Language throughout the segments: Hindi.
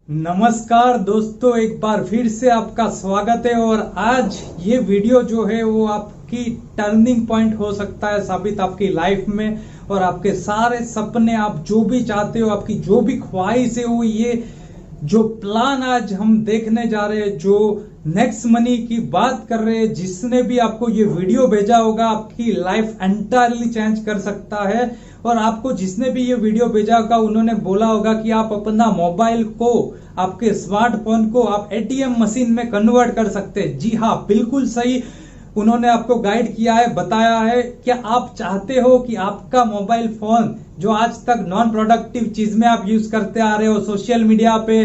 नमस्कार दोस्तों, एक बार फिर से आपका स्वागत है। और आज ये वीडियो जो है वो आपकी टर्निंग पॉइंट हो सकता है साबित आपकी लाइफ में। और आपके सारे सपने, आप जो भी चाहते हो, आपकी जो भी ख्वाहिश है, वो ये जो प्लान आज हम देखने जा रहे हैं, जो नेक्स्ट मनी की बात कर रहे हैं, जिसने भी आपको ये वीडियो भेजा होगा आपकी लाइफ एंटायरली चेंज कर सकता है। और आपको जिसने भी ये वीडियो भेजा होगा उन्होंने बोला होगा कि आप अपना मोबाइल को, आपके स्मार्टफोन को आप एटीएम मशीन में कन्वर्ट कर सकते हैं। जी हाँ, बिल्कुल सही। उन्होंने आपको गाइड किया है, बताया है। क्या आप चाहते हो कि आपका मोबाइल फोन जो आज तक नॉन प्रोडक्टिव चीज में आप यूज करते आ रहे हो, सोशल मीडिया पे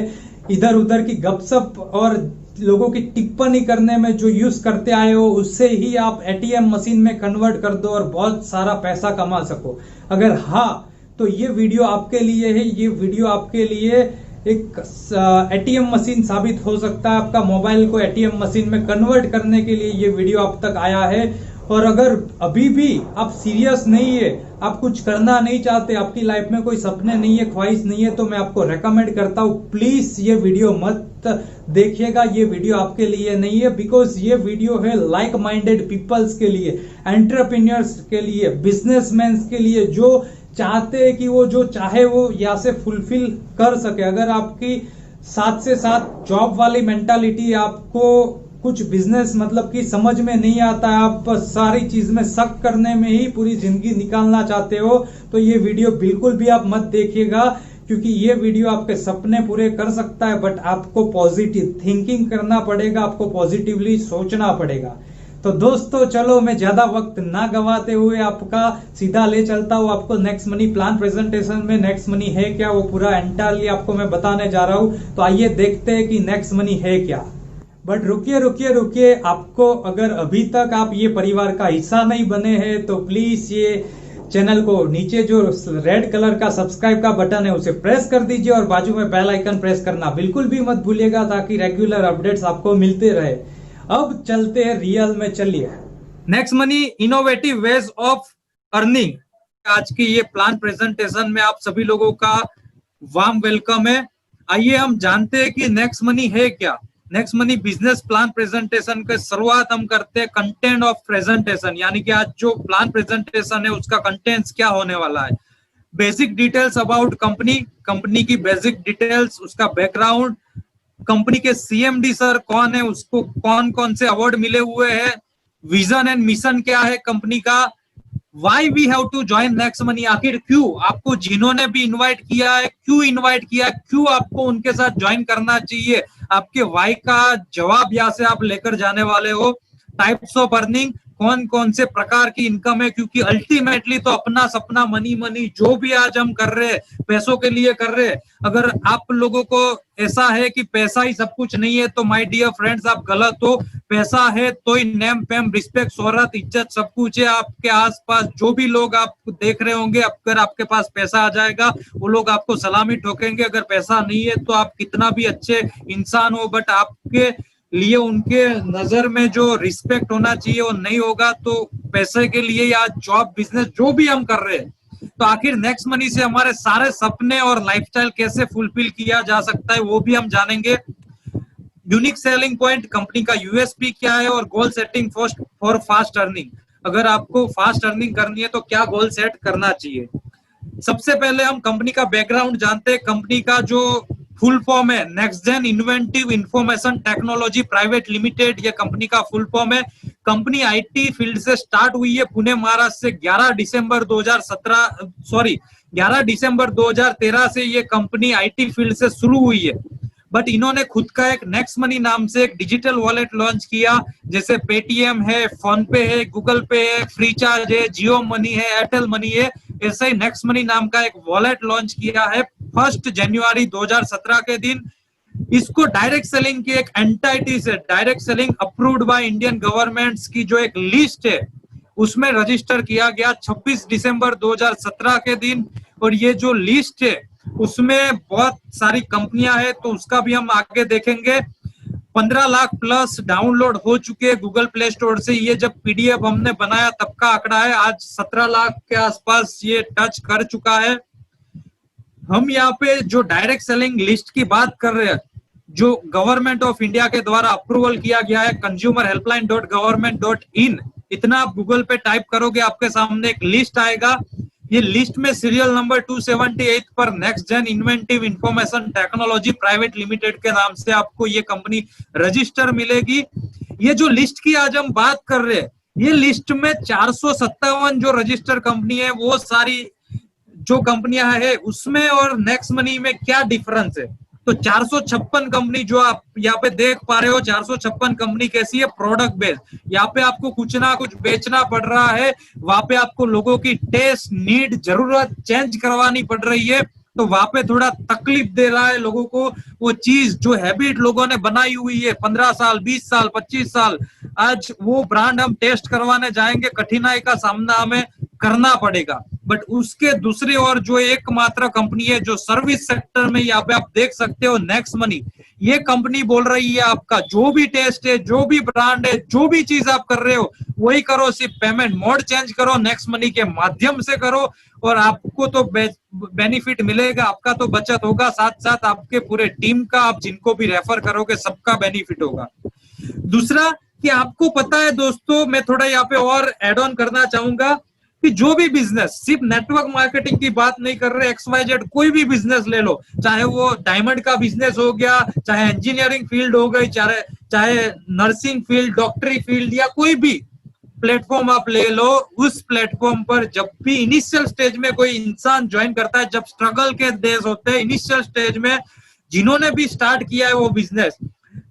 इधर उधर की गपशप और लोगों की टिप्पणी करने में जो यूज करते आए हो, उससे ही आप एटीएम मशीन में कन्वर्ट कर दो और बहुत सारा पैसा कमा सको? अगर हाँ, तो ये वीडियो आपके लिए है। ये वीडियो आपके लिए एक एटीएम मशीन साबित हो सकता है। आपका मोबाइल को एटीएम मशीन में कन्वर्ट करने के लिए ये वीडियो आप तक आया है। और अगर अभी भी आप सीरियस नहीं है, आप कुछ करना नहीं चाहते, आपकी लाइफ में कोई सपने नहीं है, ख्वाहिश नहीं है, तो मैं आपको रेकमेंड करता हूँ, प्लीज ये वीडियो मत देखिएगा। ये वीडियो आपके लिए नहीं है, बिकॉज ये वीडियो है लाइक माइंडेड पीपल्स के लिए, एंटरप्रेन्योर्स के लिए, बिजनेसमैन के लिए, जो चाहते हैं कि वो जो चाहे वो यहाँ से फुलफिल कर सके। अगर आपकी साथ से साथ जॉब वाली मेंटालिटी, आपको कुछ बिजनेस मतलब कि समझ में नहीं आता है, आप सारी चीज में शक करने में ही पूरी जिंदगी निकालना चाहते हो, तो ये वीडियो बिल्कुल भी आप मत देखिएगा। क्योंकि ये वीडियो आपके सपने पूरे कर सकता है, बट आपको पॉजिटिव थिंकिंग करना पड़ेगा, आपको पॉजिटिवली सोचना पड़ेगा। तो दोस्तों चलो, मैं ज्यादा वक्त ना गवाते हुए आपका सीधा ले चलता हूँ आपको नेक्स्ट मनी प्लान प्रेजेंटेशन में। नेक्स्ट मनी है क्या, वो पूरा एंटायरली आपको मैं बताने जा रहा हूँ। तो आइए देखते हैं कि नेक्स्ट मनी है क्या। बट रुकिए रुकिए रुकिए, आपको अगर अभी तक आप ये परिवार का हिस्सा नहीं बने हैं तो प्लीज ये चैनल को नीचे जो रेड कलर का सब्सक्राइब का बटन है उसे प्रेस कर दीजिए और बाजू में बेल आइकन प्रेस करना बिल्कुल भी मत भूलिएगा, ताकि रेगुलर अपडेट्स आपको मिलते रहे। अब चलते हैं रियल में, चलिए। Next money innovative ways of earning, आज की ये प्लान प्रेजेंटेशन में आप सभी लोगों का वार्म वेलकम है। आइए हम जानते हैं कि नेक्स्ट मनी है क्या। Next money business plan presentation के शुरुआत हम करते हैं कंटेंट ऑफ प्रेजेंटेशन, यानी कि आज जो प्लान प्रेजेंटेशन है उसका कंटेंट्स क्या होने वाला है। Basic details about company, company की बेसिक डिटेल्स, उसका बैकग्राउंड, कंपनी के सीएमडी सर कौन है, उसको कौन कौन से अवार्ड मिले हुए हैं, विजन एंड मिशन क्या है कंपनी का, why we have to join Next Money, आखिर क्यों आपको जिन्होंने भी इनवाइट किया है, क्यों इनवाइट किया, क्यों आपको उनके साथ ज्वाइन करना चाहिए, आपके वाई का जवाब यहाँ से आप लेकर जाने वाले हो। टाइप्स ऑफ अर्निंग, कौन कौन से प्रकार की इनकम है, क्योंकि अल्टीमेटली तो अपना सपना मनी मनी जो भी आज हम कर रहे हैं पैसों के लिए कर रहे हैं। अगर आप लोगों को ऐसा है कि पैसा ही सब कुछ नहीं है तो माय डियर फ्रेंड्स आप गलत हो। पैसा है तो ही नेम फेम रिस्पेक्ट शोहरत इज्जत सब कुछ है। आपके आसपास जो भी लोग आप देख रहे होंगे, अगर आपके पास पैसा आ जाएगा वो लोग आपको सलामी ठोकेंगे। अगर पैसा नहीं है तो आप कितना भी अच्छे इंसान हो, बट आपके लिए उनके नजर में जो रिस्पेक्ट होना चाहिए वो नहीं होगा। तो पैसे के लिए या जॉब बिजनेस जो भी हम कर रहे हैं, तो आखिर नेक्स्ट मनी से हमारे सारे सपने और लाइफस्टाइल कैसे फुलफिल किया जा सकता है वो भी हम जानेंगे। यूनिक सेलिंग पॉइंट, कंपनी का यूएसपी क्या है, और goal setting for fast earning, अगर आपको फास्ट अर्निंग करनी है तो क्या गोल सेट करना चाहिए। सबसे पहले हम कंपनी का बैकग्राउंड जानते हैं। कंपनी का जो फुल फॉर्म है Next Gen Inventive Information Technology Private Limited, ये कंपनी का फुल फॉर्म है। कंपनी आईटी फील्ड से स्टार्ट हुई है पुणे महाराष्ट्र से। 11 दिसंबर 2013 से ये कंपनी आईटी फील्ड से शुरू हुई है। बट इन्होंने खुद का एक नेक्स्ट मनी नाम से एक डिजिटल वॉलेट लॉन्च किया, जैसे पेटीएम है, फोन पे है, गूगल पे है, फ्रीचार्ज है, जियो मनी है, एयरटेल मनी है। ऐसे ही नेक्स्ट मनी नाम का एक वॉलेट लॉन्च किया है 1 जनवरी 2017 के दिन। इसको डायरेक्ट सेलिंग की एक एंटाइटी से, direct selling approved by Indian governments की जो एक लिस्ट है उसमें रजिस्टर किया गया 26 दिसंबर 2017 के दिन। और ये जो लिस्ट है उसमें बहुत सारी कंपनियां हैं, तो उसका भी हम आगे देखेंगे। 15 लाख प्लस डाउनलोड हो चुके हैं गूगल प्ले स्टोर से। ये जब पीडीएफ हमने बनाया तब का आंकड़ा है, आज 17 लाख के आसपास ये टच कर चुका है। हम यहाँ पे जो डायरेक्ट सेलिंग लिस्ट की बात कर रहे हैं, जो गवर्नमेंट ऑफ इंडिया के द्वारा अप्रूवल किया गया है, consumerhelpline.government.in, इतना आप गूगल पे टाइप करोगे आपके सामने एक लिस्ट आएगा। ये लिस्ट में सीरियल नंबर 278 पर Next Gen Inventive Information Technology Private Limited के नाम से आपको ये कंपनी रजिस्टर मिलेगी। ये जो लिस्ट की आज हम बात कर रहे हैं, ये लिस्ट में 457 जो रजिस्टर कंपनी है, वो सारी जो कंपनियां है उसमें और नेक्स्ट मनी में क्या डिफरेंस है। तो 456 कंपनी जो आप यहाँ पे देख पा रहे हो, 456 कंपनी कैसी है, प्रोडक्ट बेस्ड। यहाँ पे आपको कुछ ना कुछ बेचना पड़ रहा है, वहां पे आपको लोगों की टेस्ट, नीड, जरूरत चेंज करवानी पड़ रही है, तो वहां पे थोड़ा तकलीफ दे रहा है लोगों को। वो चीज जो हैबिट लोगों ने बनाई हुई है 15 साल, 20 साल, 25 साल, आज वो ब्रांड हम टेस्ट करवाने जाएंगे, कठिनाई का सामना हमें करना पड़ेगा। बट उसके दूसरी ओर जो एकमात्र कंपनी है जो सर्विस सेक्टर में, यहाँ पे आप देख सकते हो नेक्स्ट मनी, ये कंपनी बोल रही है आपका जो भी टेस्ट है, जो भी ब्रांड है, जो भी चीज आप कर रहे हो वही करो, सिर्फ पेमेंट मोड चेंज करो, नेक्स्ट मनी के माध्यम से करो, और आपको तो बेनिफिट मिलेगा, आपका तो बचत होगा, साथ साथ आपके पूरे टीम का, आप जिनको भी रेफर करोगे सबका बेनिफिट होगा। दूसरा कि आपको पता है दोस्तों, मैं थोड़ा यहाँ पे और एड ऑन करना चाहूंगा कि जो भी बिजनेस, सिर्फ नेटवर्क मार्केटिंग की बात नहीं कर रहे, XYZ कोई भी बिजनेस ले लो, चाहे वो डायमंड का बिजनेस हो गया, चाहे इंजीनियरिंग फील्ड हो गई, चाहे नर्सिंग फील्ड, डॉक्टरी फील्ड, या कोई भी प्लेटफॉर्म आप ले लो, उस प्लेटफॉर्म पर जब भी इनिशियल स्टेज में कोई इंसान ज्वाइन करता है, जब स्ट्रगल के डेज होते हैं इनिशियल स्टेज में, जिन्होंने भी स्टार्ट किया है वो बिजनेस,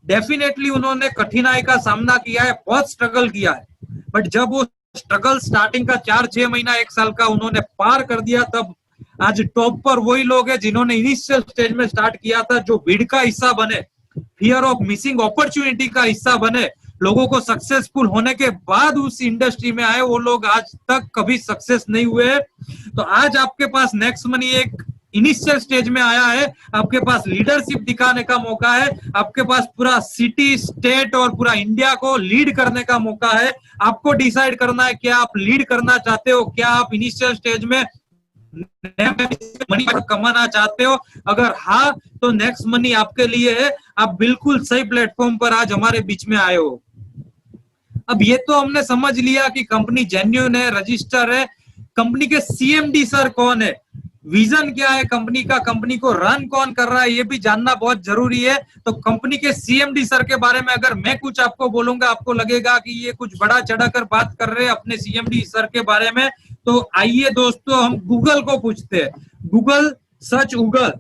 डेफिनेटली उन्होंने कठिनाई का सामना किया है, बहुत स्ट्रगल किया है, बट जब वो स्ट्रगल स्टार्टिंग का 4-6 महीना 1 साल का उन्होंने पार कर दिया, तब आज टॉप पर वही लोग हैं जिन्होंने इनिशियल स्टेज में स्टार्ट किया था, जो भीड़ का हिस्सा बने, फियर ऑफ मिसिंग अपॉर्चुनिटी का हिस्सा बने, लोगों को सक्सेसफुल होने के बाद उस इंडस्ट्री में आए, वो लोग आज तक कभी सक्सेस नहीं हुए। तो आज आपके पास नेक्स्ट मनी एक इनिशियल स्टेज में आया है, आपके पास लीडरशिप दिखाने का मौका है, आपके पास पूरा सिटी, स्टेट और पूरा इंडिया को लीड करने का मौका है। आपको डिसाइड करना है क्या आप लीड करना चाहते हो, क्या आप इनिशियल स्टेज में मनी कमाना चाहते हो। अगर हाँ, तो नेक्स्ट मनी आपके लिए है, आप बिल्कुल सही प्लेटफॉर्म पर आज हमारे बीच में आए हो। अब ये तो हमने समझ लिया कि कंपनी जेन्युइन है, रजिस्टर है, कंपनी के CMD सर कौन है, विजन क्या है कंपनी का, कंपनी को रन कौन कर रहा है, ये भी जानना बहुत जरूरी है। तो कंपनी के CMD सर के बारे में अगर मैं कुछ आपको बोलूंगा, आपको लगेगा कि ये कुछ बड़ा चढ़ाकर बात कर रहे हैं अपने CMD सर के बारे में। तो आइए दोस्तों, हम गूगल को पूछते हैं, गूगल सर्च गूगल,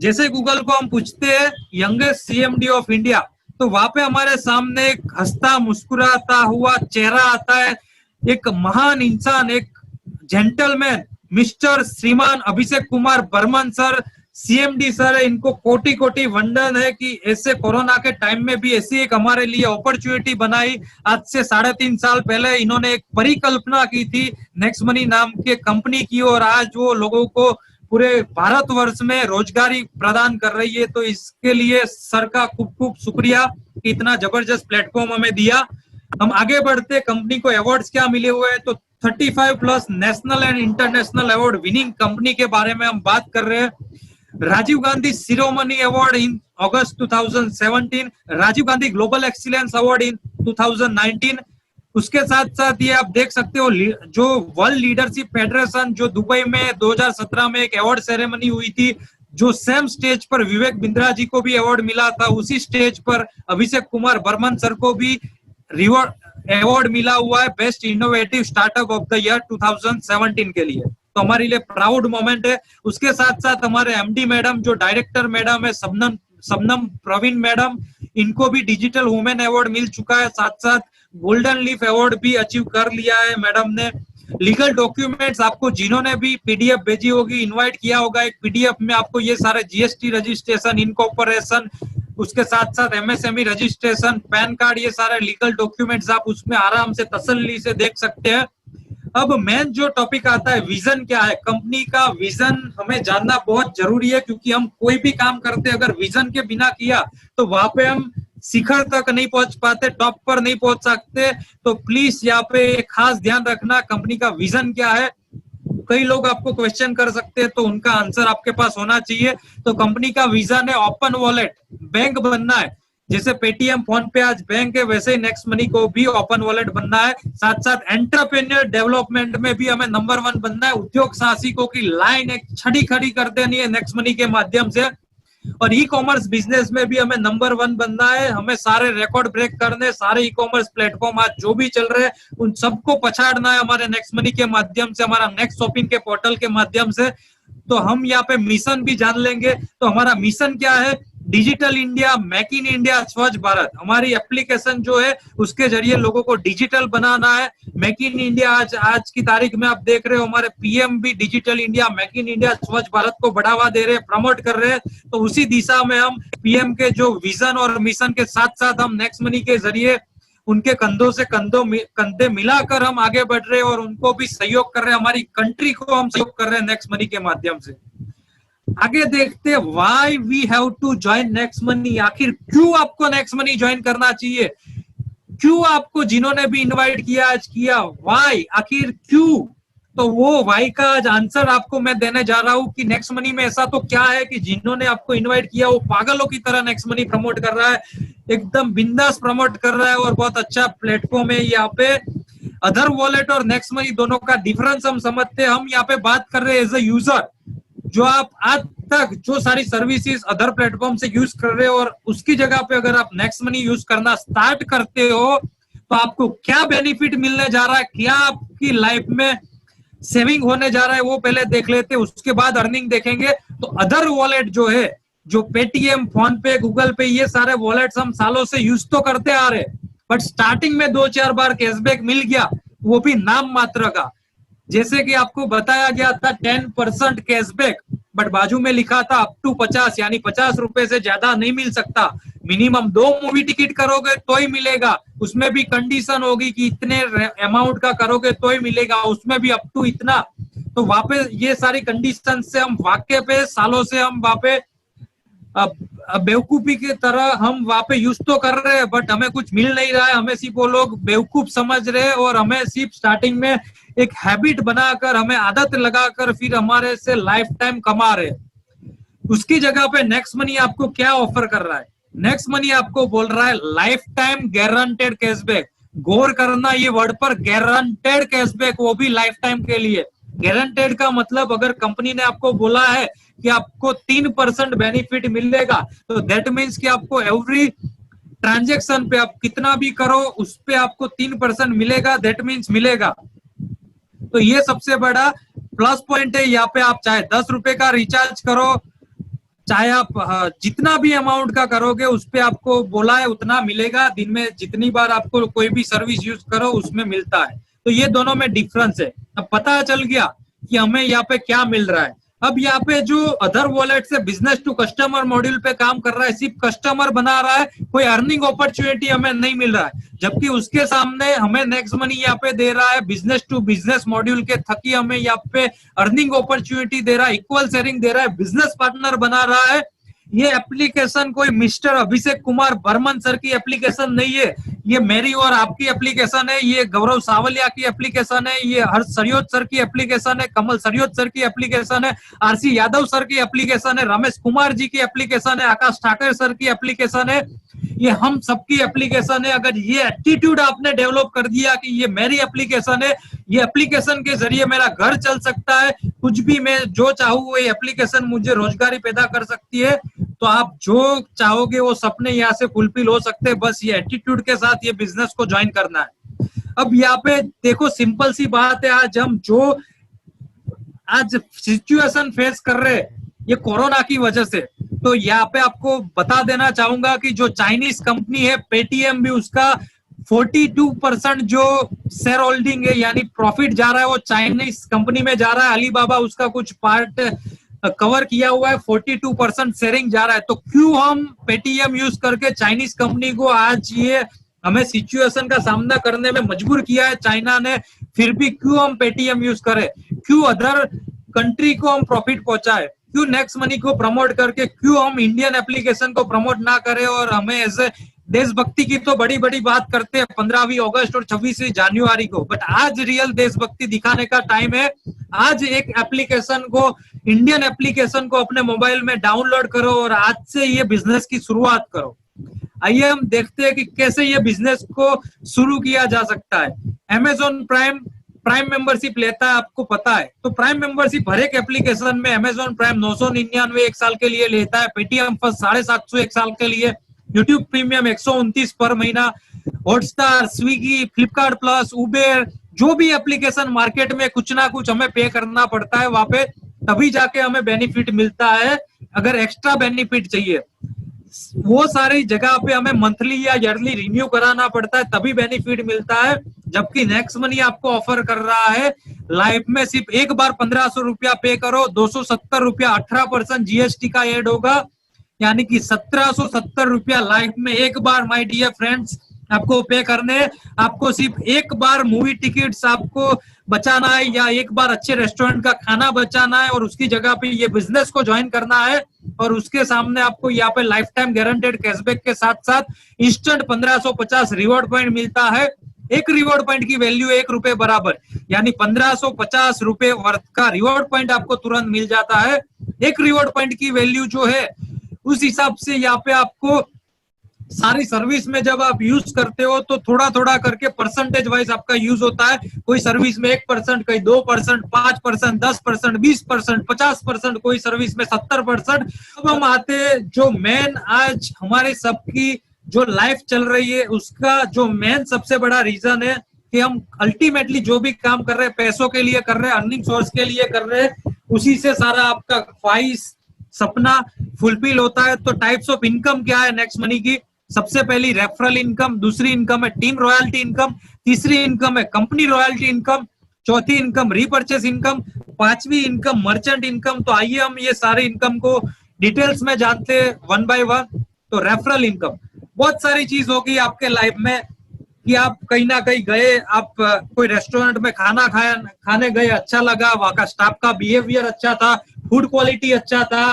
जैसे गूगल को हम पूछते हैं यंगेस्ट CMD ऑफ इंडिया, तो वहां पे हमारे सामने एक हंसता मुस्कुराता हुआ चेहरा आता है, एक महान इंसान, एक gentleman, mister Shriman Abhishek Kumar Barman sir, CMD sir है। इनको कोटि कोटि वंदन है कि ऐसे कोरोना के टाइम में भी ऐसी एक हमारे लिए अपॉर्चुनिटी बनाई। आज से 3.5 साल पहले इन्होंने एक परिकल्पना की थी नेक्स्ट मनी नाम के कंपनी की, और आज वो लोगों को पूरे भारतवर्ष में रोजगारी प्रदान कर रही है। तो इसके लिए सर का खूब खूब शुक्रिया कि इतना जबरदस्त प्लेटफॉर्म हमें दिया। हम आगे बढ़ते, कंपनी को अवार्ड्स क्या मिले हुए हैं, तो 35+ national and international award winning company के बारे में हम बात कर रहे हैं। Rajiv Gandhi Shiromani award in August 2017, Rajiv Gandhi global excellence award in 2019। उसके साथ साथ ये आप देख सकते हो जो वर्ल्ड लीडरशिप फेडरेशन जो दुबई में 2017 में एक अवार्ड सेरेमनी हुई थी, जो सेम स्टेज पर विवेक बिंद्रा जी को भी अवार्ड मिला था, उसी स्टेज पर अभिषेक कुमार बर्मन सर को भी अवार्ड मिला हुआ है best innovative startup of the year 2017 के लिए। तो हमारे लिए प्राउड मोमेंट है। उसके साथ साथ हमारे MD मैडम जो डायरेक्टर मैडम है सबनम प्रवीण मैडम, इनको भी डिजिटल वुमेन अवार्ड मिल चुका है। साथ साथ गोल्डन लीफ अवार्ड भी अचीव कर लिया है मैडम ने। लीगल डॉक्यूमेंट्स आपको जिन्होंने भी PDF भेजी होगी, इनवाइट किया होगा, एक PDF में आपको ये सारे GST रजिस्ट्रेशन, इनकॉर्पोरेशन, उसके साथ साथ MSME रजिस्ट्रेशन, पैन कार्ड, ये सारे लीगल डॉक्यूमेंट्स आप उसमें आराम से तसल्ली से देख सकते हैं। अब मेन जो टॉपिक आता है, विजन क्या है, कंपनी का विजन हमें जानना बहुत जरूरी है, क्योंकि हम कोई भी काम करते अगर विजन के बिना किया तो वहां पे हम शिखर तक नहीं पहुंच पाते, टॉप पर नहीं पहुंच सकते। तो प्लीज यहाँ पे खास ध्यान रखना कंपनी का विजन क्या है। कई लोग आपको क्वेश्चन कर सकते हैं, तो उनका आंसर आपके पास होना चाहिए। तो कंपनी का विजन है ओपन वॉलेट, बैंक बनना है। जैसे पेटीएम फोन पे आज बैंक है, वैसे ही नेक्स्ट मनी को भी ओपन वॉलेट बनना है। साथ साथ एंटरप्रेन्योर डेवलपमेंट में भी हमें नंबर 1 बनना है। उद्योग साहसिकों की लाइन एक छड़ी खड़ी कर देनी है नेक्स्ट मनी के माध्यम से। और ई कॉमर्स बिजनेस में भी हमें नंबर 1 बनना है। हमें सारे रिकॉर्ड ब्रेक करने, सारे ई कॉमर्स प्लेटफॉर्म आज जो भी चल रहे हैं उन सबको पछाड़ना है हमारे नेक्स्ट मनी के माध्यम से, हमारा नेक्स्ट शॉपिंग के पोर्टल के माध्यम से। तो हम यहाँ पे मिशन भी जान लेंगे। तो हमारा मिशन क्या है? Digital India, make in India, स्वच्छ भारत। हमारी एप्लीकेशन जो है उसके जरिए लोगों को डिजिटल बनाना है। मेक इन इंडिया आज की तारीख में आप देख रहे हो, हमारे पीएम भी digital India, make in India, स्वच्छ भारत को बढ़ावा दे रहे हैं, प्रमोट कर रहे हैं। तो उसी दिशा में हम पीएम के जो विजन और मिशन के साथ साथ हम नेक्स्ट मनी के जरिए उनके कंधों से कंधे मिलाकर हम आगे बढ़ रहे हैं और उनको भी सहयोग कर रहे हैं। हमारी कंट्री को हम सहयोग कर रहे हैं नेक्स्ट मनी के माध्यम से। आगे देखते हैं why we have to join Next Money. आखिर क्यों आपको नेक्स्ट मनी ज्वाइन करना चाहिए? क्यों आपको जिन्होंने भी इनवाइट किया आज किया? व्हाई, आखिर क्यों? तो वो व्हाई का आज आंसर आपको मैं देने जा रहा हूं कि नेक्स्ट मनी में ऐसा तो क्या है कि जिन्होंने आपको इनवाइट किया वो पागलों की तरह नेक्स्ट मनी प्रमोट कर रहा है, एकदम बिंदास प्रमोट कर रहा है और बहुत अच्छा प्लेटफॉर्म है। यहाँ पे अदर वॉलेट और नेक्स्ट मनी दोनों का डिफरेंस हम समझते हैं। हम यहाँ पे बात कर रहे हैं एज ए यूजर, जो आप आज तक जो सारी सर्विसेज अदर प्लेटफॉर्म से यूज कर रहे हो और उसकी जगह पे अगर आप नेक्स्ट मनी यूज करना स्टार्ट करते हो तो आपको क्या बेनिफिट मिलने जा रहा है, क्या आपकी लाइफ में सेविंग होने जा रहा है, वो पहले देख लेते हैं, उसके बाद अर्निंग देखेंगे। तो अदर वॉलेट जो है, जो पेटीएम, फोन पे, गूगल पे, ये सारे वॉलेट्स हम सालों से यूज तो करते आ रहे, बट स्टार्टिंग में 2-4 बार कैशबैक मिल गया, वो भी नाम मात्र का। जैसे कि आपको बताया गया था 10% कैशबैक, बट बाजू में लिखा था अप टू 50, यानी 50 रुपए से ज्यादा नहीं मिल सकता। मिनिमम 2 मूवी टिकट करोगे तो ही मिलेगा, उसमें भी कंडीशन होगी कि इतने अमाउंट का करोगे तो ही मिलेगा, उसमें भी अप टू इतना। तो वहां पे ये सारी कंडीशन से हम वाकिफ पे सालों से हम वहां पे बेवकूफी की तरह हम वहां पे यूज तो कर रहे हैं, बट हमें कुछ मिल नहीं रहा है। हमें सिर्फ वो लोग बेवकूफ समझ रहे हैं और हमें सिर्फ स्टार्टिंग में एक हैबिट बनाकर, हमें आदत लगाकर फिर हमारे से लाइफ टाइम कमा रहे। उसकी जगह पे नेक्स्ट मनी आपको क्या ऑफर कर रहा है? नेक्स्ट मनी आपको बोल रहा है लाइफ टाइम गारंटेड कैशबैक। गौर करना ये वर्ड पर, गारंटेड कैशबैक, वो भी लाइफ टाइम के लिए। गारंटेड का मतलब अगर कंपनी ने आपको बोला है कि आपको 3% बेनिफिट मिलेगा, तो दैट मीन्स कि आपको एवरी ट्रांजेक्शन पे आप कितना भी करो उस पे आपको 3% मिलेगा, दैट मीन्स मिलेगा। तो ये सबसे बड़ा प्लस पॉइंट है। यहाँ पे आप चाहे 10 रुपए का रिचार्ज करो, चाहे आप जितना भी अमाउंट का करोगे उस पे आपको बोला है उतना मिलेगा। दिन में जितनी बार आपको कोई भी सर्विस यूज करो उसमें मिलता है। तो ये दोनों में डिफरेंस है। अब पता चल गया कि हमें यहाँ पे क्या मिल रहा है। अब यहाँ पे जो अदर वॉलेट से बिजनेस टू कस्टमर मॉड्यूल पे काम कर रहा है, सिर्फ कस्टमर बना रहा है, कोई अर्निंग अपॉर्चुनिटी हमें नहीं मिल रहा है। जबकि उसके सामने हमें नेक्स्ट मनी यहाँ पे दे रहा है बिजनेस टू बिजनेस मॉड्यूल के थकी हमें यहाँ पे अर्निंग अपॉर्चुनिटी दे रहा है, इक्वल शेयरिंग दे रहा है, बिजनेस पार्टनर बना रहा है। ये एप्लीकेशन कोई मिस्टर अभिषेक कुमार बर्मन सर की एप्लीकेशन नहीं है, ये मेरी और आपकी एप्लीकेशन है, ये गौरव सावलिया की एप्लीकेशन है, ये हर्ष सरियोत सर की एप्लीकेशन है, कमल सरियोत सर की एप्लीकेशन है, आरसी यादव सर की एप्लीकेशन है, रमेश कुमार जी की एप्लीकेशन है, आकाश ठाकर सर की एप्लीकेशन है, ये हम सबकी एप्लीकेशन है। अगर ये एटीट्यूड आपने डेवलप कर दिया कि ये मेरी एप्लीकेशन है, ये एप्लीकेशन के जरिए मेरा घर चल सकता है, कुछ भी मैं जो चाहूँ वो एप्लीकेशन मुझे रोजगारी पैदा कर सकती है, तो आप जो चाहोगे वो सपने यहाँ से फुलफिल हो सकते हैं। बस ये एटीट्यूड के साथ ये बिजनेस को ज्वाइन करना है। अब यहाँ पे देखो सिंपल सी बात है, आज हम जो आज सिचुएशन फेस कर रहे हैं ये कोरोना की वजह से, तो यहाँ पे आपको बता देना चाहूंगा कि जो चाइनीज कंपनी है पेटीएम भी, उसका 42% जो शेयर होल्डिंग है यानी प्रॉफिट जा रहा है वो चाइनीज कंपनी में जा रहा है। अलीबाबा उसका कुछ पार्ट कवर किया हुआ है, 42% शेयरिंग जा रहा है। तो क्यों हम पेटीएम यूज करके चाइनीज कंपनी को आज ये हमें सिचुएशन का सामना करने में मजबूर किया है चाइना ने, फिर भी क्यों हम पेटीएम यूज करें, क्यों अदर कंट्री को हम प्रॉफिट पहुंचाए? क्यों नेक्स्ट मनी को प्रमोट करके क्यों हम इंडियन एप्लीकेशन को प्रमोट ना करें, और हमें ऐसे देशभक्ति की तो बड़ी बड़ी बात करते हैं 15वीं अगस्त और 26वीं जनवरी को, बट आज रियल देशभक्ति दिखाने का टाइम है। आज एक एप्लीकेशन को, इंडियन एप्लीकेशन को अपने मोबाइल में डाउनलोड करो और आज से ये बिजनेस की शुरुआत करो। आइए हम देखते हैं कि कैसे ये बिजनेस को शुरू किया जा सकता है। अमेजॉन प्राइम मेंबरशिप लेता है, आपको पता है। तो प्राइम मेंबरशिप हर एक एप्लीकेशन में, अमेजॉन प्राइम 999 एक साल के लिए लेता है, पेटीएम फर्स्ट 750 एक साल के लिए, यूट्यूब प्रीमियम 129 पर महीना, Hotstar, Swiggy, Flipkart plus, Uber, जो भी एप्लीकेशन मार्केट में कुछ ना कुछ हमें पे करना पड़ता है वहां पे, तभी जाके हमें बेनिफिट मिलता है। अगर एक्स्ट्रा बेनिफिट चाहिए वो सारी जगह पे हमें मंथली या ईयरली रिन्यू कराना पड़ता है, तभी बेनिफिट मिलता है। जबकि नेक्स्ट मनी आपको ऑफर कर रहा है लाइफ में सिर्फ एक बार 1500 रुपया पे करो, 270 रुपया 18% जीएसटी का ऐड होगा, यानी कि 1770 रुपया लाइफ में एक बार माय डियर फ्रेंड्स आपको पे करने। आपको सिर्फ एक बार मूवी टिकट्स आपको बचाना है या एक बार अच्छे रेस्टोरेंट का खाना बचाना है और उसकी जगह पे ये बिजनेस को ज्वाइन करना है, और उसके सामने आपको यहाँ पे लाइफ टाइम गारंटेड कैशबैक के साथ साथ इंस्टेंट 1550 रिवॉर्ड पॉइंट मिलता है। एक रिवॉर्ड पॉइंट की वैल्यू 1 रुपए बराबर, यानी 1550 रुपए वर्थ का रिवॉर्ड पॉइंट आपको तुरंत मिल जाता है। एक रिवॉर्ड पॉइंट की वैल्यू जो है उस हिसाब से यहाँ पे आपको सारी सर्विस में जब आप यूज करते हो तो थोड़ा थोड़ा करके परसेंटेज वाइज आपका यूज होता है। कोई सर्विस में 1%, कहीं 2%, 5%, 10%, 20%, 50%, कोई सर्विस में 70%। अब हम आते हैं जो मेन आज हमारे सबकी जो लाइफ चल रही है उसका जो मेन सबसे बड़ा रीजन है कि हम अल्टीमेटली जो भी काम कर रहे हैं पैसों के लिए कर रहे हैं, अर्निंग सोर्स के लिए कर रहे हैं, उसी से सारा आपका ख्वाहिश सपना फुलफिल होता है। तो टाइप्स ऑफ इनकम क्या है नेक्स्ट मनी की? सबसे पहली रेफरल इनकम, दूसरी इनकम है टीम रॉयल्टी इनकम, तीसरी इनकम है कंपनी रॉयल्टी इनकम, चौथी इनकम रीपर्चेस इनकम, पांचवी इनकम मर्चेंट इनकम। तो आइए हम ये सारे इनकम को डिटेल्स में जानते हैं वन बाय वन। तो रेफरल इनकम, बहुत सारी चीज होगी आपके लाइफ में कि आप कहीं ना कहीं गए, आप कोई रेस्टोरेंट में खाने गए, अच्छा लगा, वहां का स्टाफ का बिहेवियर अच्छा था, फूड क्वालिटी अच्छा था,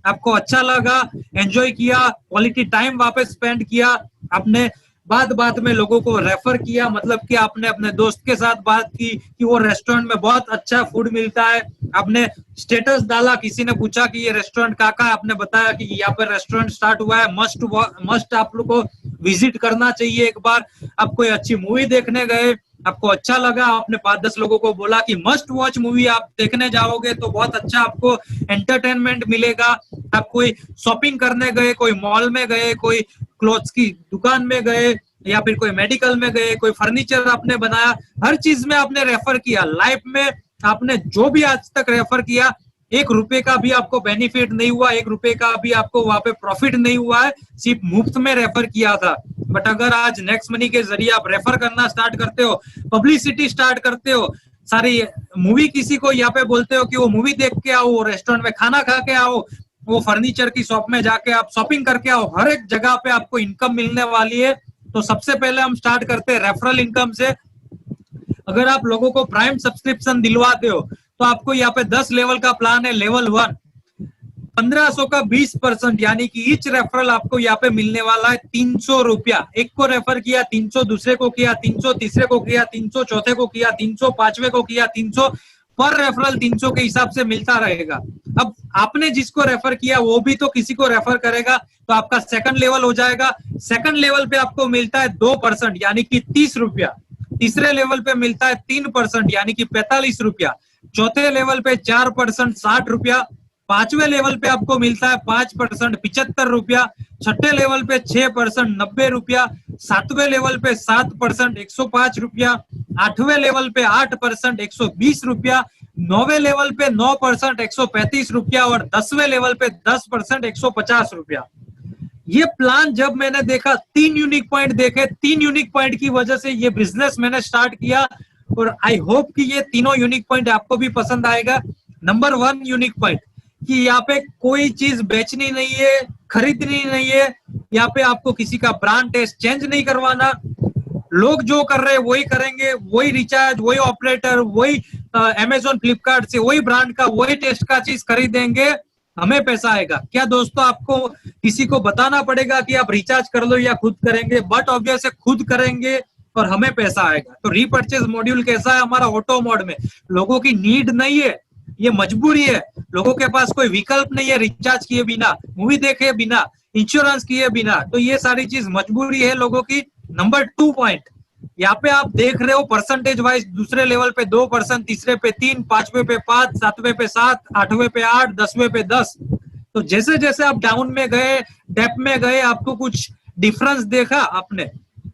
आपको अच्छा लगा, एंजॉय किया, क्वालिटी टाइम वापस स्पेंड किया, आपने बात में लोगों को रेफर किया, मतलब कि आपने अपने दोस्त के साथ बात की कि वो रेस्टोरेंट में बहुत अच्छा फूड मिलता है, आपने स्टेटस डाला, किसी ने पूछा कि ये रेस्टोरेंट कहाँ है, आपने बताया कि यहाँ पर रेस्टोरेंट स्टार्ट हुआ है, मस्ट आप लोग को विजिट करना चाहिए एक बार। आप कोई अच्छी मूवी देखने गए, आपको अच्छा लगा, आपने 5-10 लोगों को बोला कि मस्ट वॉच मूवी आप देखने जाओगे तो बहुत अच्छा आपको एंटरटेनमेंट मिलेगा। आप कोई शॉपिंग करने गए, कोई मॉल में गए, कोई क्लोथ्स की दुकान में गए, या फिर कोई मेडिकल में गए, कोई फर्नीचर आपने बनाया, हर चीज में आपने रेफर किया। लाइफ में आपने जो भी आज तक रेफर किया, 1 रुपए का भी आपको बेनिफिट नहीं हुआ, 1 रुपए का भी आपको वहां पे प्रॉफिट नहीं हुआ है, सिर्फ मुफ्त में रेफर किया था। बट अगर आज नेक्स्ट मनी के जरिए आप रेफर करना स्टार्ट करते हो, पब्लिसिटी स्टार्ट करते हो, सारी मूवी किसी को यहाँ पे बोलते हो कि वो मूवी देख के आओ, वो रेस्टोरेंट में खाना खा के आओ, वो फर्नीचर की शॉप में जाके आप शॉपिंग करके आओ, हर एक जगह पे आपको इनकम मिलने वाली है। तो सबसे पहले हम स्टार्ट करते हैं रेफरल इनकम से। अगर आप लोगों को प्राइम सब्सक्रिप्शन दिलवाते हो तो आपको यहाँ पे 10 लेवल का प्लान है। लेवल 1 1500 का 20%, यानी कि ईच रेफरल आपको यहाँ पे मिलने वाला है 300 रुपया। एक को रेफर किया 300, दूसरे को किया 300, तीसरे को किया 300, चौथे को किया 300, पांचवे को किया 300, पर रेफरल 300 के हिसाब से मिलता रहेगा। अब आपने जिसको रेफर किया वो भी तो किसी को रेफर करेगा, तो आपका सेकंड लेवल हो जाएगा। सेकंड लेवल पे आपको मिलता है 2%, यानी कि 30 रुपया। तीसरे लेवल पे मिलता है 3%, यानी कि 45 रुपया। चौथे लेवल पे 4%, 60 रुपया। पांचवे लेवल पे आपको मिलता है 5%, 75 रुपया। छठे लेवल पे 6%, 90 रुपया। सातवें लेवल पे 7%, 105 रुपया। आठवें लेवल पे 8%, 120 रुपया। नौवे लेवल पे 9%, 135 रुपया। और 10वें लेवल पे 10%, 150 रुपया। ये प्लान जब मैंने देखा, 3 यूनिक पॉइंट देखे, 3 यूनिक पॉइंट की वजह से ये बिजनेस मैंने स्टार्ट किया, और आई होप कि ये तीनों यूनिक पॉइंट आपको भी पसंद आएगा। नंबर 1 यूनिक पॉइंट कि यहाँ पे कोई चीज बेचनी नहीं है, खरीदनी नहीं है, यहाँ पे आपको किसी का ब्रांड टेस्ट चेंज नहीं करवाना। लोग जो कर रहे हैं वही करेंगे, वही रिचार्ज, वही ऑपरेटर, वही अमेजोन फ्लिपकार्ट से वही ब्रांड का वही टेस्ट का चीज खरीदेंगे। हमें पैसा आएगा। क्या दोस्तों आपको किसी को बताना पड़ेगा कि आप रिचार्ज कर लो या खुद करेंगे? बट ऑब्वियस है खुद करेंगे और हमें पैसा आएगा। तो रीपर्चेज मॉड्यूल कैसा है हमारा? ऑटो मोड में, लोगों की नीड नहीं है, ये मजबूरी है, लोगों के पास कोई विकल्प नहीं है रिचार्ज किए बिना, मूवी देखे बिना, इंश्योरेंस किए बिना, तो ये सारी चीज मजबूरी है लोगों की। नंबर 2 पॉइंट यहाँ पे आप देख रहे हो परसेंटेज वाइज, दूसरे लेवल पे 2%, तीसरे पे 3, पांचवे पे 5, सातवें पे 7, आठवें पे 8, 10वें पे 10। तो जैसे जैसे आप डाउन में गए, डेप में गए, आपको कुछ डिफरेंस देखा आपने?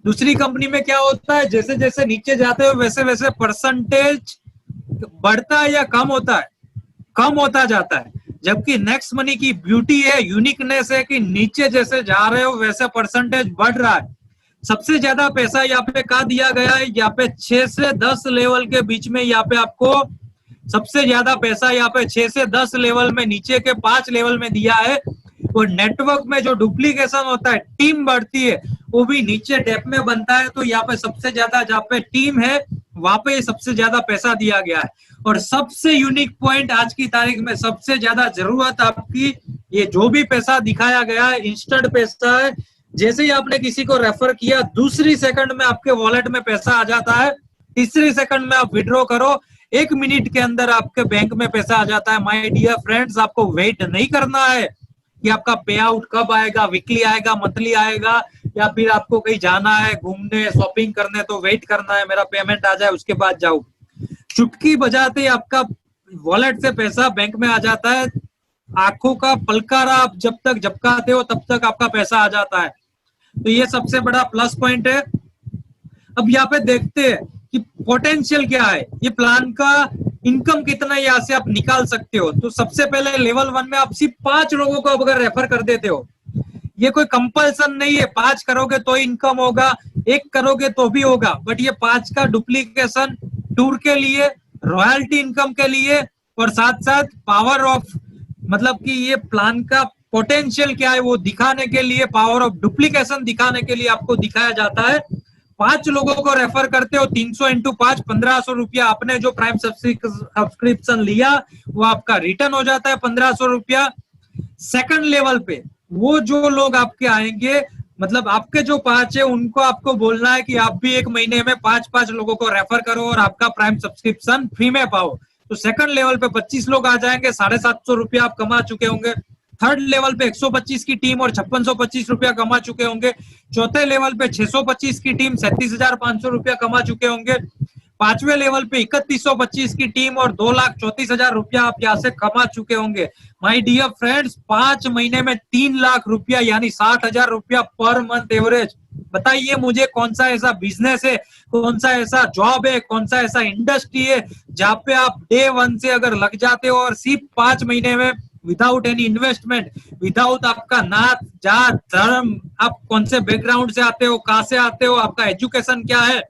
दूसरी कंपनी में क्या होता है, जैसे जैसे नीचे जाते हो वैसे वैसे परसेंटेज बढ़ता है या कम होता है? कम होता जाता है। जबकि नेक्स्ट मनी की ब्यूटी है, यूनिकनेस है कि नीचे जैसे जा रहे हो वैसे परसेंटेज बढ़ रहा है। सबसे ज्यादा पैसा यहाँ पे कहा दिया गया है, यहाँ पे 6 से 10 लेवल के बीच में, यहाँ पे आपको सबसे ज्यादा पैसा यहाँ पे 6 से 10 लेवल में, नीचे के 5 लेवल में दिया है। और नेटवर्क में जो डुप्लीकेशन होता है, टीम बढ़ती है, वो भी नीचे डेप में बनता है। तो यहाँ पे सबसे ज्यादा जहाँ पे टीम है वहां पे सबसे ज्यादा पैसा दिया गया है। और सबसे यूनिक पॉइंट आज की तारीख में, सबसे ज्यादा जरूरत आपकी, ये जो भी पैसा दिखाया गया है इंस्टेंट पैसा है। जैसे ही आपने किसी को रेफर किया, दूसरी सेकंड में आपके वॉलेट में पैसा आ जाता है, तीसरी सेकंड में आप विड्रॉ करो, 1 मिनट के अंदर आपके बैंक में पैसा आ जाता है। माय डियर फ्रेंड्स, आपको वेट नहीं करना है कि आपका पे आउट कब आएगा, वीकली आएगा, मंथली आएगा, या फिर आपको कहीं जाना है घूमने, शॉपिंग करने, तो वेट करना है मेरा पेमेंट आ जाए उसके बाद जाओ। चुटकी बजाते ही आपका वॉलेट से पैसा बैंक में आ जाता है। आंखों का पलकारा आप जब तक झपकाते हो तब तक आपका पैसा आ जाता है। तो ये सबसे बड़ा प्लस पॉइंट है। अब यहाँ पे देखते हैं कि पोटेंशियल क्या है, ये प्लान का इनकम कितना यहाँ से आप निकाल सकते हो। तो सबसे पहले लेवल 1 में आप सिर्फ 5 लोगों को अगर रेफर कर देते हो, ये कोई कंपल्सन नहीं है 5 करोगे तो इनकम होगा, 1 करोगे तो भी होगा, बट ये 5 का डुप्लीकेशन टूर के लिए, रॉयल्टी इनकम के लिए, और साथ साथ पावर ऑफ, मतलब कि ये प्लान का पोटेंशियल क्या है वो दिखाने के लिए, पावर ऑफ डुप्लीकेशन दिखाने के लिए आपको दिखाया जाता है। 5 लोगों को रेफर करते हो, 300 इंटू 5, 1500 रुपया। आपने जो प्राइम सब्सक्रिप्शन लिया वो आपका रिटर्न हो जाता है 1500 रुपया। सेकंड लेवल पे वो जो लोग आपके आएंगे, मतलब आपके जो 5 है, उनको आपको बोलना है कि आप भी 1 महीने में 5-5 लोगों को रेफर करो और आपका प्राइम सब्सक्रिप्शन फ्री में पाओ। तो सेकंड लेवल पे 25 लोग आ जाएंगे, 750 रुपया आप कमा चुके होंगे। थर्ड लेवल पे 125 की टीम और 5625 रुपया कमा चुके होंगे। चौथे लेवल पे 625 की टीम 37,500 रुपया कमा चुके होंगे। 5वें लेवल पे 3125 की टीम और 2,34,000 रुपया आप यहाँ से कमा चुके होंगे। माय डियर फ्रेंड्स, 5 महीने में 3 लाख रुपया यानी 60,000 रुपया पर मंथ एवरेज। बताइए मुझे कौन सा ऐसा बिजनेस है, कौन सा ऐसा जॉब है, कौन सा ऐसा इंडस्ट्री है जहाँ पे आप डे 1 से अगर लग जाते हो और सिर्फ 5 महीने में विदाउट एनी इन्वेस्टमेंट, विदाउट आपका नात जात धर्म, आप कौन से बैकग्राउंड से आते हो, कहाँ से आते हो, आपका एजुकेशन क्या है,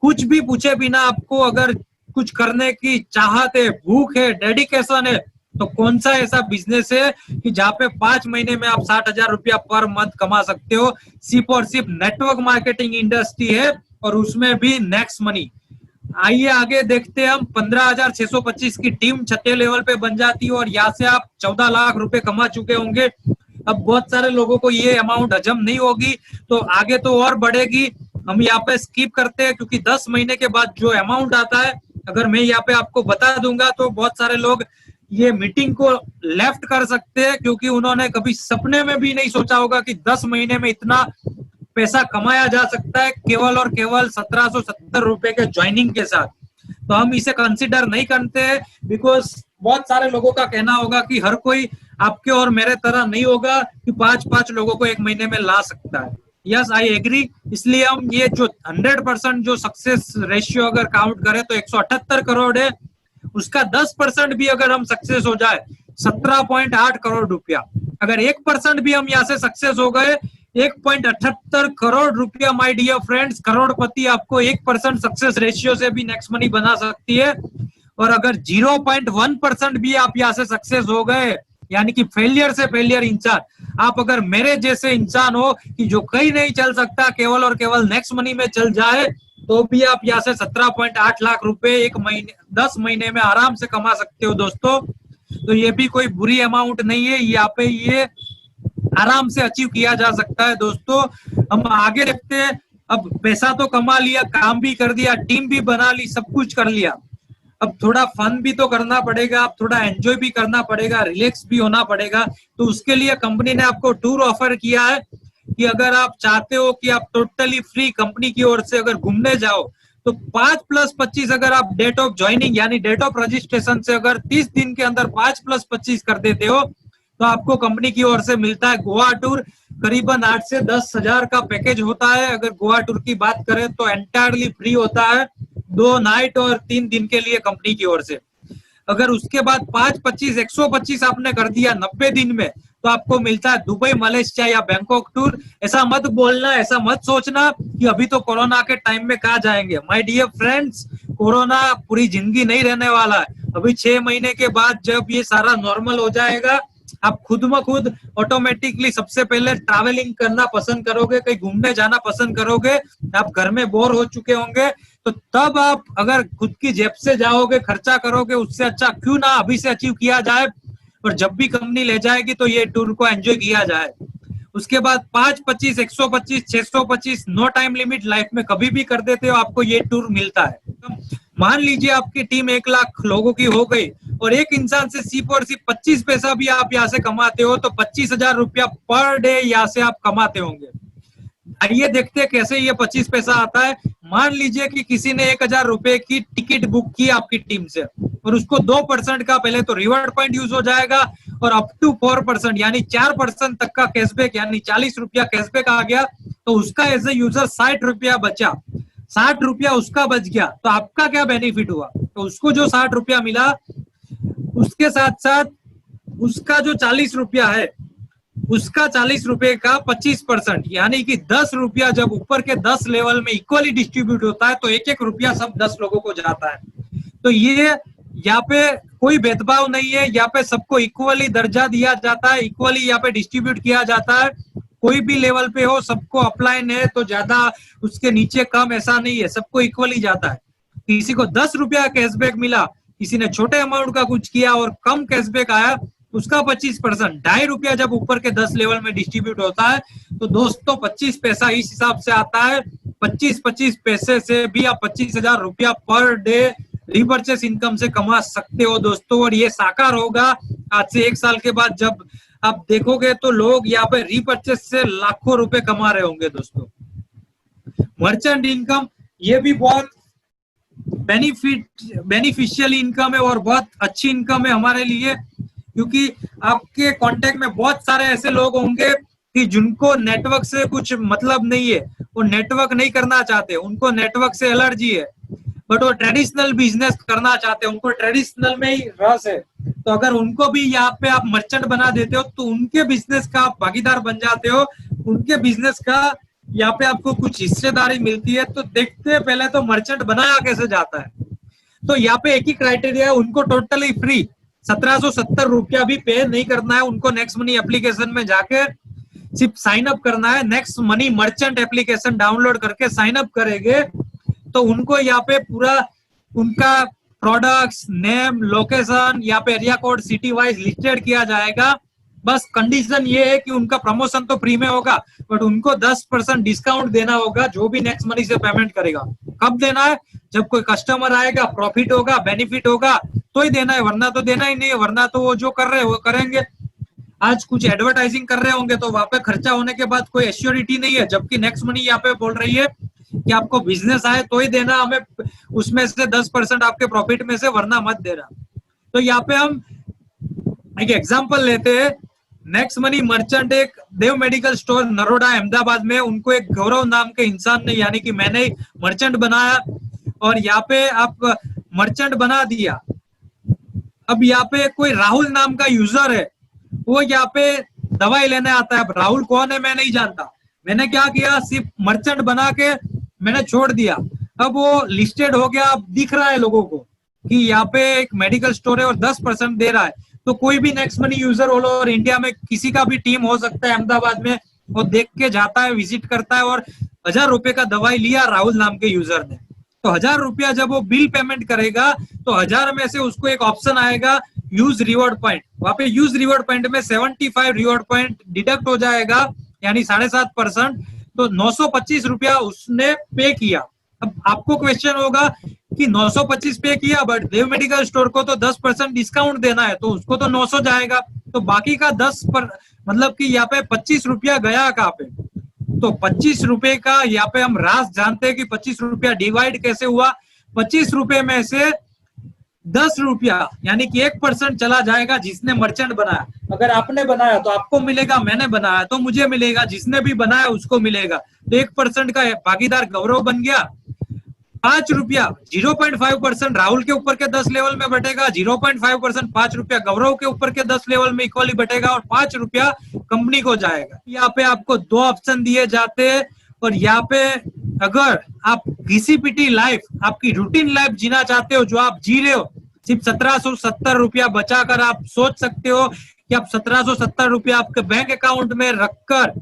कुछ भी पूछे बिना आपको अगर कुछ करने की चाहत है, भूख है, डेडिकेशन है, तो कौन सा ऐसा बिजनेस है कि जहाँ पे 5 महीने में आप 60,000 रुपया पर मंथ कमा सकते हो। सिर्फ और सिर्फ नेटवर्क मार्केटिंग इंडस्ट्री है और उसमें भी नेक्स्ट मनी। आइए आगे देखते हैं हम। 15,625 की टीम 6 लेवल पे बन जाती है और यहाँ से आप 14 लाख रुपए कमा चुके होंगे। अब बहुत सारे लोगों को ये अमाउंट हजम नहीं होगी, तो आगे तो और बढ़ेगी। हम यहाँ पे स्किप करते हैं क्योंकि 10 महीने के बाद जो अमाउंट आता है, अगर मैं यहाँ पे आपको बता दूंगा तो बहुत सारे लोग ये मीटिंग को लेफ्ट कर सकते हैं, क्योंकि उन्होंने कभी सपने में भी नहीं सोचा होगा कि 10 महीने में इतना पैसा कमाया जा सकता है केवल और केवल 1770 रुपए के ज्वाइनिंग के साथ। तो हम इसे कंसिडर नहीं करते हैं, बिकॉज बहुत सारे लोगों का कहना होगा कि हर कोई आपके और मेरे तरह नहीं होगा कि 5-5 लोगों को 1 महीने में ला सकता है। Yes, I agree. इसलिए हम ये जो 100% जो सक्सेस रेशियो अगर काउंट करें तो 178 करोड़ है, उसका 10% भी अगर हम सक्सेस हो जाए 17.8 करोड़ रुपया। अगर 1% भी हम यहाँ से सक्सेस हो गए 1.78 करोड़ रुपया। माय डियर फ्रेंड्स, करोड़पति आपको 1% सक्सेस रेशियो से भी नेक्स्ट मनी बना सकती है। और अगर 0.1% भी आप यहाँ से सक्सेस हो गए, यानी कि फेलियर से फेलियर इंसान, आप अगर मेरे जैसे इंसान हो कि जो कहीं नहीं चल सकता, केवल और केवल नेक्स्ट मनी में चल जाए, तो भी आप यहाँ से 17.8 लाख रुपए 10 महीने में आराम से कमा सकते हो दोस्तों। तो ये भी कोई बुरी अमाउंट नहीं है, यहाँ पे ये आराम से अचीव किया जा सकता है दोस्तों। हम आगे देखते हैं। अब पैसा तो कमा लिया, काम भी कर दिया, टीम भी बना ली, सब कुछ कर लिया, अब थोड़ा फन भी तो करना पड़ेगा, अब थोड़ा एंजॉय भी करना पड़ेगा, रिलैक्स भी होना पड़ेगा। तो उसके लिए कंपनी ने आपको टूर ऑफर किया है कि अगर आप चाहते हो कि आप टोटली फ्री कंपनी की ओर से अगर घूमने जाओ, तो 5+25 अगर आप डेट ऑफ ज्वाइनिंग यानी डेट ऑफ रजिस्ट्रेशन से अगर 30 दिन के अंदर 5+25 कर देते हो, तो आपको कंपनी की ओर से मिलता है गोवा टूर। करीबन 8 से 10 हजार का पैकेज होता है। अगर गोवा टूर की बात करें तो एंटायरली फ्री होता है, 2 नाइट और 3 दिन के लिए कंपनी की ओर से। अगर उसके बाद 5-25 125 आपने कर दिया 90 दिन में, तो आपको मिलता है दुबई, मलेशिया या बैंकॉक टूर। ऐसा मत बोलना, ऐसा मत सोचना कि अभी तो कोरोना के टाइम में कहाँ जाएंगे। माय डियर फ्रेंड्स, कोरोना पूरी जिंदगी नहीं रहने वाला है। अभी 6 महीने के बाद जब ये सारा नॉर्मल हो जाएगा, आप खुद में खुद ऑटोमेटिकली सबसे पहले ट्रैवलिंग करना पसंद करोगे, कहीं घूमने जाना पसंद करोगे। आप घर में बोर हो चुके होंगे, तो तब आप अगर खुद की जेब से जाओगे, खर्चा करोगे, उससे अच्छा क्यों ना अभी से अचीव किया जाए, और जब भी कंपनी ले जाएगी तो ये टूर को एंजॉय किया जाए। उसके बाद 5-25 125 625 नो टाइम लिमिट, लाइफ में कभी भी कर देते हो, आपको ये टूर मिलता है। मान लीजिए आपकी टीम 1 लाख लोगों की हो गई और एक इंसान से सिर्फ और सिर्फ 25 पैसा भी आप यहाँ से कमाते हो, तो 25,000 रुपया पर डे यहाँ से आप कमाते होंगे। आइए देखते हैं कैसे ये 25 पैसा आता है। मान लीजिए कि किसी ने 1,000 रुपए की टिकट बुक की आपकी टीम से, और उसको 2% का पहले तो रिवॉर्ड पॉइंट यूज हो जाएगा, और अप टू 4% यानी 4% तक का कैशबैक यानी 40 रुपया कैशबैक आ गया। तो उसका एज ए यूजर 60 रुपया बचा, 60 रुपया उसका बच गया। तो आपका क्या बेनिफिट हुआ? तो उसको जो 60 रुपया मिला, उसके साथ साथ उसका जो 40 रुपया है, उसका 40 रुपए का 25% यानी कि 10 रुपया जब ऊपर के 10 लेवल में इक्वली डिस्ट्रीब्यूट होता है, तो 1-1 रुपया सब 10 लोगों को जाता है। तो ये यहाँ पे कोई भेदभाव नहीं है, यहाँ पे सबको इक्वली दर्जा दिया जाता है, इक्वली यहाँ पे डिस्ट्रीब्यूट किया जाता है। कोई भी लेवल पे हो, सबको अप्लाइन है, तो ज्यादा उसके नीचे कम ऐसा नहीं है, सबको इक्वली जाता है। किसी को 10 रुपया कैशबैक मिला, किसी ने छोटे अमाउंट का कुछ किया और कम कैशबैक आया, उसका 25%, 2.5 रुपया जब ऊपर के 10 लेवल में डिस्ट्रीब्यूट होता है, तो दोस्तों 25 पैसा इस हिसाब से आता है। 25 पैसे से भी आप 25,000 रुपया पर डे रिपर्चेस इनकम से कमा सकते हो दोस्तों। और ये साकार होगा आज से 1 साल के बाद, जब आप देखोगे तो लोग यहाँ पे रिपर्चेस से लाखों रुपए कमा रहे होंगे दोस्तों। मर्चेंट इनकम ये भी बहुत बेनिफिशियल इनकम है और बहुत अच्छी इनकम है हमारे लिए, क्योंकि आपके कांटेक्ट में बहुत सारे ऐसे लोग होंगे कि जिनको नेटवर्क से कुछ मतलब नहीं है, वो नेटवर्क नहीं करना चाहते, उनको नेटवर्क से एलर्जी है, बट वो ट्रेडिशनल बिजनेस करना चाहते हैं, उनको ट्रेडिशनल में ही रस है। तो अगर उनको भी यहाँ पे आप मर्चेंट बना देते हो, तो उनके बिजनेस का आप भागीदार बन जाते हो, उनके बिजनेस का यहाँ पे आपको कुछ हिस्सेदारी मिलती है। तो देखते हैं पहले तो मर्चेंट बनाया कैसे जाता है। तो यहाँ पे एक ही क्राइटेरिया है, उनको टोटली फ्री 1770 रुपया भी पे नहीं करना है। उनको नेक्स्ट मनी एप्लीकेशन में जाके सिर्फ साइन अप करना है। Next money merchant application download करके साइन अप करेंगे, तो उनको यहाँ पे पूरा उनका प्रोडक्ट्स, नेम, लोकेशन, यहाँ पे area code, city wise listed किया जाएगा। बस कंडीशन ये है कि उनका प्रमोशन तो फ्री में होगा, बट उनको 10% डिस्काउंट देना होगा जो भी नेक्स्ट मनी से पेमेंट करेगा। कब देना है? जब कोई कस्टमर आएगा, प्रॉफिट होगा, बेनिफिट होगा तो ही देना है, वरना तो देना ही नहीं है। वरना तो वो जो कर रहे हैं वो करेंगे। आज कुछ एडवर्टाइजिंग कर रहे होंगे तो वहां पे खर्चा होने के बाद कोई एश्योरिटी नहीं है, जबकि नेक्स्ट मनी यहाँ पे बोल रही है कि आपको बिजनेस आए तो ही देना हमें, उसमें से 10% आपके प्रॉफिट में से, वरना मत देना। तो यहाँ पे हम एक एग्जांपल लेते हैं। नेक्स्ट मनी मर्चेंट एक देव मेडिकल स्टोर नरोडा अहमदाबाद में, उनको एक गौरव नाम के इंसान ने यानी कि मैंने मर्चेंट बनाया और यहाँ पे आप मर्चेंट बना दिया। अब यहाँ पे कोई राहुल नाम का यूजर है, वो यहाँ पे दवाई लेने आता है। अब राहुल कौन है मैं नहीं जानता, मैंने क्या किया, सिर्फ मर्चेंट बना के मैंने छोड़ दिया। अब वो लिस्टेड हो गया, अब दिख रहा है लोगों को कि यहाँ पे एक मेडिकल स्टोर है और 10% दे रहा है। तो कोई भी next money user all over India में किसी का भी टीम हो सकता है अहमदाबाद में, वो देख के जाता है, विजिट करता है और 1000 रुपए का दवाई लिया राहुल नाम के यूजर ने। तो 1000 रुपया जब वो बिल पेमेंट करेगा तो 1000 में से उसको एक ऑप्शन आएगा यूज रिवॉर्ड पॉइंट, वहां पे यूज रिवॉर्ड पॉइंट में 75 रिवॉर्ड पॉइंट डिडक्ट हो जाएगा, यानी 7.5%। तो 925 रुपया उसने पे किया। अब आपको क्वेश्चन होगा कि 925 पे किया, बट देव मेडिकल स्टोर को तो 10% डिस्काउंट देना है, तो उसको तो 900 जाएगा, तो बाकी का 10 पर मतलब कि यहाँ पे 25 रुपया गया कहाँ पे? तो 25 रुपए का यहाँ पे हम रास जानते हैं कि 25 रुपया डिवाइड कैसे हुआ। 25 रुपए में से 10 रुपया यानी कि 1% चला जाएगा जिसने मर्चेंट बनाया। अगर आपने बनाया तो आपको मिलेगा, मैंने बनाया तो मुझे मिलेगा, जिसने भी बनाया उसको मिलेगा। तो 1% का भागीदार गौरव बन गया। 5 रुपया 0.5% राहुल के ऊपर के 10 लेवल में बटेगा, 0.5% 5 रुपया गौरव के ऊपर के 10 लेवल में इक्वली बटेगा, और 5 रुपया कंपनी को जाएगा। यहाँ पे आपको 2 ऑप्शन दिए जाते हैं, और यहाँ पे अगर आप घिसी-पिटी लाइफ, आपकी रूटीन लाइफ जीना चाहते हो, जो आप जी रहे हो, सिर्फ 1770 रुपया बचाकर आप सोच सकते हो कि आप 1770 रुपया आपके बैंक अकाउंट में रखकर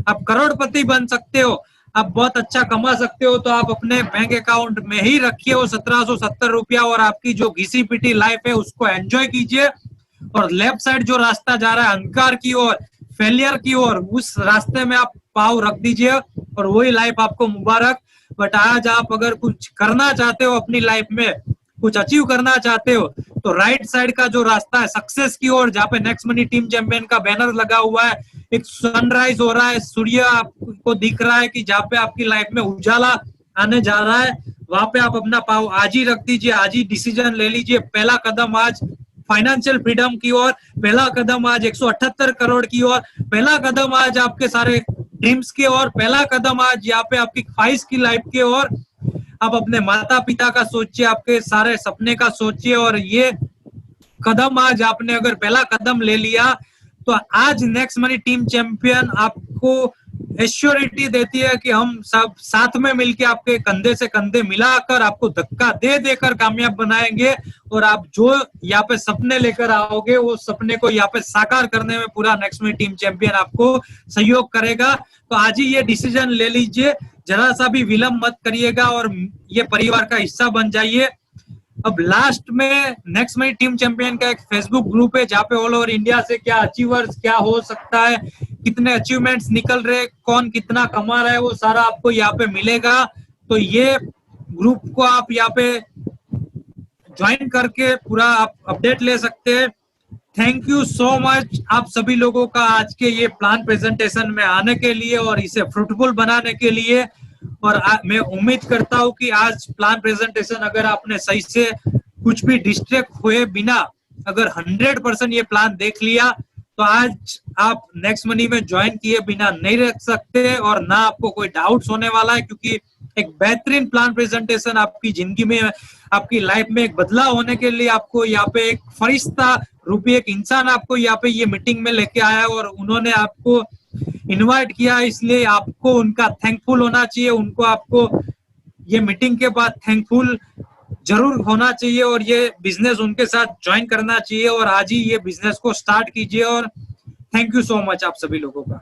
आप करोड़पति बन सकते हो, आप बहुत अच्छा कमा सकते हो। तो आप अपने बैंक अकाउंट में ही रखिए वो 1770 रुपया, और आपकी जो घिसी पिटी लाइफ है उसको एंजॉय कीजिए। और लेफ्ट साइड जो रास्ता जा रहा है अंधकार की ओर, फेलियर की ओर, उस रास्ते में आप पाँव रख दीजिए, और वही लाइफ आपको मुबारक। बट आज आप अगर कुछ करना चाहते हो अपनी लाइफ में, कुछ अचीव करना चाहते हो, तो राइट साइड का जो रास्ता है सक्सेस की ओर, जहाँ पे नेक्स्ट मनी टीम चैंपियन का बैनर लगा हुआ है, एक सनराइज हो रहा है, सूर्य आपको दिख रहा है कि जहाँ पे आपकी लाइफ में उजाला आने जा रहा है, वहां पे आप अपना पाँव आज ही रख दीजिए, आज ही डिसीजन ले लीजिए। पहला कदम आज फाइनेंशियल फ्रीडम की ओर, पहला कदम आज 178 करोड़ की ओर, पहला कदम आज आपके सारे ड्रीम्स की ओर, पहला कदम आज यहाँ पे आपकी ख्वाहिश की लाइफ की ओर। आप अपने माता पिता का सोचिए, आपके सारे सपने का सोचिए, और ये कदम आज आपने अगर पहला कदम ले लिया, तो आज नेक्स्ट मनी टीम चैंपियन आपको एश्योरिटी देती है कि हम सब साथ में मिलके आपके कंधे से कंधे मिलाकर आपको धक्का दे देकर कामयाब बनाएंगे, और आप जो यहाँ पे सपने लेकर आओगे, वो सपने को यहाँ पे साकार करने में पूरा नेक्स्ट मनी टीम चैंपियन आपको सहयोग करेगा। तो आज ही ये डिसीजन ले लीजिए, जरा सा भी विलंब मत करिएगा, और ये परिवार का हिस्सा बन जाइए। अब लास्ट में नेक्स्ट मनी टीम चैंपियन का एक फेसबुक ग्रुप है, जहाँ पे ऑल ओवर इंडिया से क्या अचीवर्स क्या हो सकता है, कितने अचीवमेंट्स निकल रहे, कौन कितना कमा रहा है, वो सारा आपको यहाँ पे मिलेगा। तो ये ग्रुप को आप यहाँ पे ज्वाइन करके पूरा आप अपडेट ले सकते हैं। थैंक यू सो मच आप सभी लोगों का आज के ये प्लान प्रेजेंटेशन में आने के लिए और इसे फ्रूटफुल बनाने के लिए। और मैं उम्मीद करता हूं कि आज प्लान प्रेजेंटेशन अगर आपने सही से कुछ भी डिस्ट्रैक्ट हुए बिना अगर 100% ये प्लान देख लिया, तो आज आप नेक्स्ट मनी में ज्वाइन किए बिना नहीं रह सकते, और ना आपको कोई डाउट्स होने वाला है, क्योंकि एक बेहतरीन प्लान प्रेजेंटेशन आपकी जिंदगी में, आपकी लाइफ में एक बदलाव होने के लिए आपको यहाँ पे एक फरिश्ता रूपी एक इंसान आपको यहाँ पे ये मीटिंग में लेके आया, और उन्होंने आपको इनवाइट किया, इसलिए आपको उनका थैंकफुल होना चाहिए। उनको आपको ये मीटिंग के बाद थैंकफुल जरूर होना चाहिए, और ये बिजनेस उनके साथ ज्वाइन करना चाहिए, और आज ही ये बिजनेस को स्टार्ट कीजिए। और थैंक यू सो मच आप सभी लोगों का।